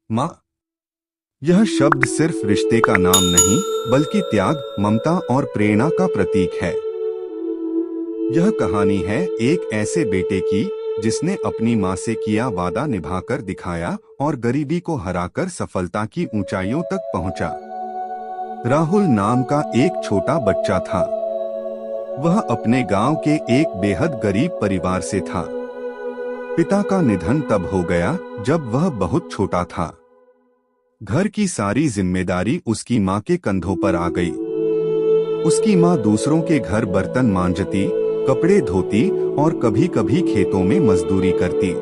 माँ। यह शब्द सिर्फ रिश्ते का नाम नहीं, बल्कि त्याग, ममता और प्रेरणा का प्रतीक है। यह कहानी है एक ऐसे बेटे की जिसने अपनी माँ से किया वादा निभाकर दिखाया और गरीबी को हराकर सफलता की ऊंचाइयों तक पहुंचा। राहुल नाम का एक छोटा बच्चा था। वह अपने गांव के एक बेहद गरीब परिवार से था। पिता का निधन तब हो गया जब वह बहुत छोटा था। घर की सारी जिम्मेदारी उसकी माँ के कंधों पर आ गई। उसकी माँ दूसरों के घर बर्तन मांजती, कपड़े धोती और कभी कभी खेतों में मजदूरी करती।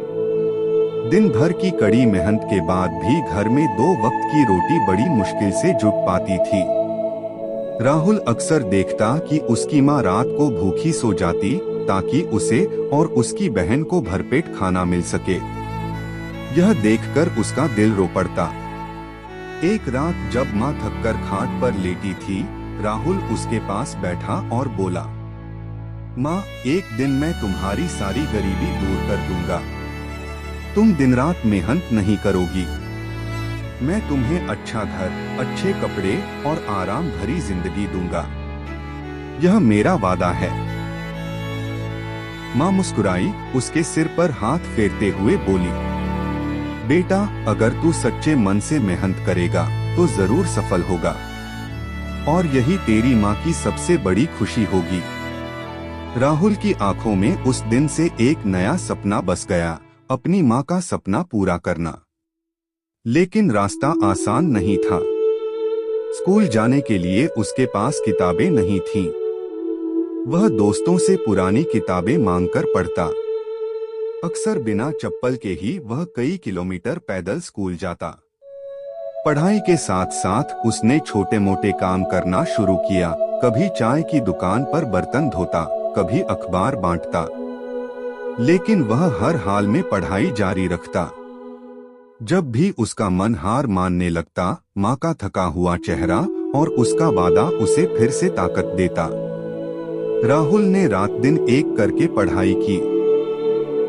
दिन भर की कड़ी मेहनत के बाद भी घर में 2 वक्त की रोटी बड़ी मुश्किल से जुट पाती थी। राहुल अक्सर देखता कि उसकी माँ रात को भूखी सो जाती ताकि उसे और उसकी बहन को भरपेट खाना मिल सके। यह देखकर उसका दिल रो पड़ता। एक रात जब माँ थककर खाट पर लेटी थी, राहुल उसके पास बैठा और बोला, माँ, एक दिन मैं तुम्हारी सारी गरीबी दूर कर दूंगा। तुम दिन रात मेहनत नहीं करोगी। मैं तुम्हें अच्छा घर, अच्छे कपड़े और आराम भरी जिंदगी दूंगा। यह मेरा वादा है। माँ मुस्कुराई, उसके सिर पर हाथ फेरते हुए बोली, बेटा, अगर तू सच्चे मन से मेहनत करेगा तो जरूर सफल होगा, और यही तेरी माँ की सबसे बड़ी खुशी होगी। राहुल की आंखों में उस दिन से एक नया सपना बस गया, अपनी माँ का सपना पूरा करना। लेकिन रास्ता आसान नहीं था। स्कूल जाने के लिए उसके पास किताबें नहीं थीं। वह दोस्तों से पुरानी किताबें मांगकर पढ़ता। अक्सर बिना चप्पल के ही वह कई किलोमीटर पैदल स्कूल जाता। पढ़ाई के साथ साथ उसने छोटे मोटे काम करना शुरू किया। कभी चाय की दुकान पर बर्तन धोता, कभी अखबार बांटता। लेकिन वह हर हाल में पढ़ाई जारी रखता। जब भी उसका मन हार मानने लगता, माँ का थका हुआ चेहरा और उसका वादा उसे फिर से ताकत देता। राहुल ने रात दिन एक करके पढ़ाई की।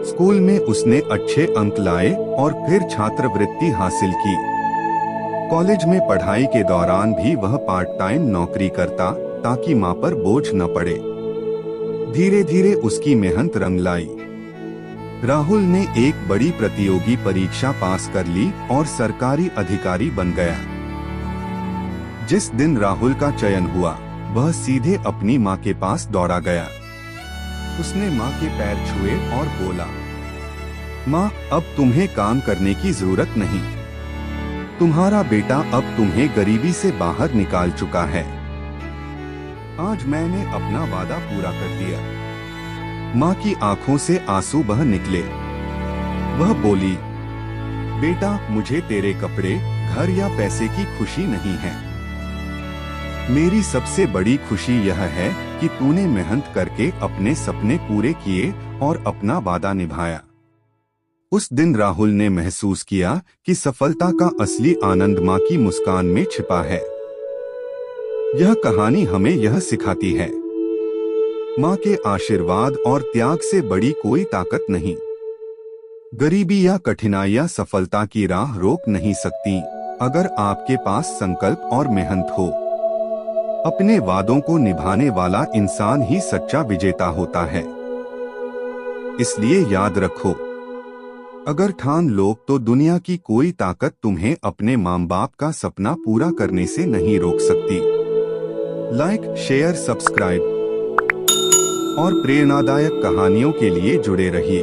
स्कूल में उसने अच्छे अंक लाए और फिर छात्रवृत्ति हासिल की। कॉलेज में पढ़ाई के दौरान भी वह पार्ट टाइम नौकरी करता ताकि माँ पर बोझ न पड़े। धीरे धीरे उसकी मेहनत रंग लाई। राहुल ने एक बड़ी प्रतियोगी परीक्षा पास कर ली और सरकारी अधिकारी बन गया। जिस दिन राहुल का चयन हुआ, वह सीधे अपनी माँ के पास दौड़ा गया। उसने माँ के पैर छुए और बोला, माँ, अब तुम्हें काम करने की जरूरत नहीं। तुम्हारा बेटा अब तुम्हें गरीबी से बाहर निकाल चुका है। आज मैंने अपना वादा पूरा कर दिया। माँ की आंखों से आंसू बह निकले। वह बोली, बेटा, मुझे तेरे कपड़े, घर या पैसे की खुशी नहीं है। मेरी सबसे बड़ी खुशी यह है कि तूने मेहनत करके अपने सपने पूरे किए और अपना वादा निभाया। उस दिन राहुल ने महसूस किया कि सफलता का असली आनंद माँ की मुस्कान में छिपा है। यह कहानी हमें यह सिखाती है, माँ के आशीर्वाद और त्याग से बड़ी कोई ताकत नहीं। गरीबी या कठिनाइयाँ सफलता की राह रोक नहीं सकती, अगर आपके पास संकल्प और मेहनत हो। अपने वादों को निभाने वाला इंसान ही सच्चा विजेता होता है। इसलिए याद रखो, अगर ठान लो तो दुनिया की कोई ताकत तुम्हें अपने माँ बाप का सपना पूरा करने से नहीं रोक सकती। लाइक, शेयर, सब्सक्राइब और प्रेरणादायक कहानियों के लिए जुड़े रहिए।